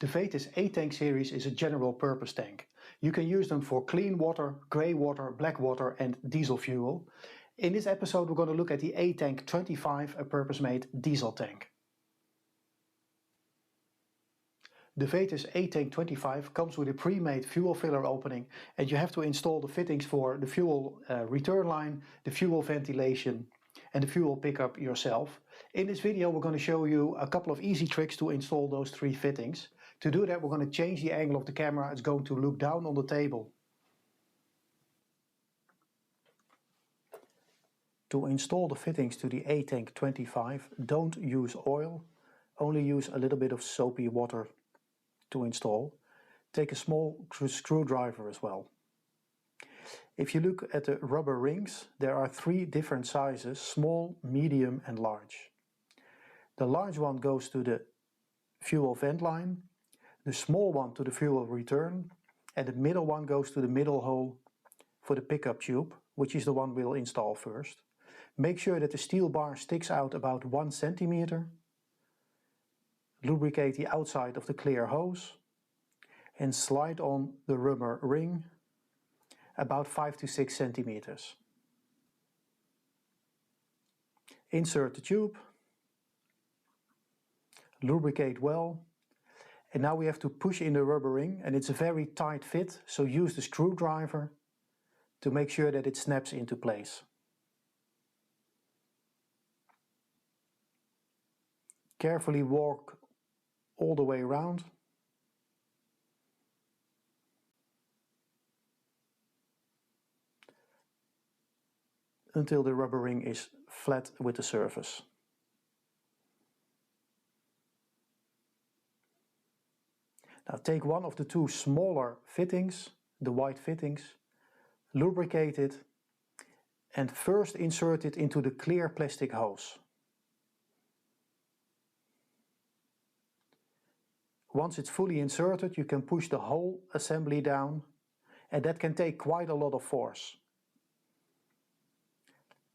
The Vetus A-Tank series is a general purpose tank. You can use them for clean water, grey water, black water and diesel fuel. In this episode we're going to look at the A-Tank 25, a purpose-made diesel tank. The Vetus A-Tank 25 comes with a pre-made fuel filler opening, and you have to install the fittings for the fuel return line, the fuel ventilation and the fuel pickup yourself. In this video we're going to show you a couple of easy tricks to install those three fittings. To do that we're going to change the angle of the camera. It's going to look down on the table. To install the fittings to the A-Tank 25, don't use oil, only use a little bit of soapy water to install. Take a small screwdriver as well. If you look at the rubber rings, there are three different sizes: small, medium and large. The large one goes to the fuel vent line, the small one to the fuel return, and the middle one goes to the middle hole for the pickup tube, which is the one we'll install first. Make sure that the steel bar sticks out about 1 centimeter. Lubricate the outside of the clear hose and slide on the rubber ring about 5 to 6 centimeters. Insert the tube, lubricate well, and now we have to push in the rubber ring, and it's a very tight fit, so use the screwdriver to make sure that it snaps into place. Carefully walk all the way around. Until the rubber ring is flat with the surface. Now take one of the two smaller fittings, the white fittings, lubricate it and first insert it into the clear plastic hose. Once it's fully inserted, you can push the whole assembly down, and that can take quite a lot of force.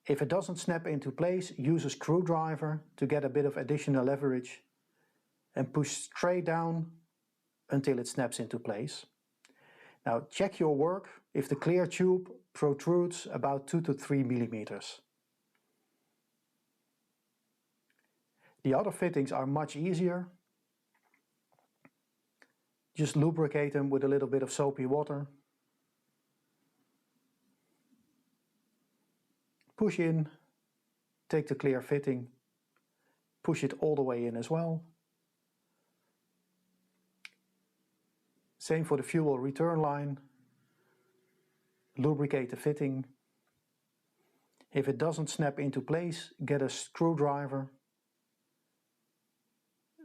If it doesn't snap into place, use a screwdriver to get a bit of additional leverage and push straight down until it snaps into place. Now check your work if the clear tube protrudes about 2 to 3 millimeters. The other fittings are much easier. Just lubricate them with a little bit of soapy water. Push in, take the clear fitting, push it all the way in as well. Same for the fuel return line. Lubricate the fitting. If it doesn't snap into place, get a screwdriver,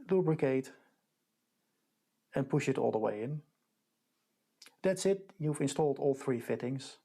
lubricate and push it all the way in. That's it, you've installed all three fittings.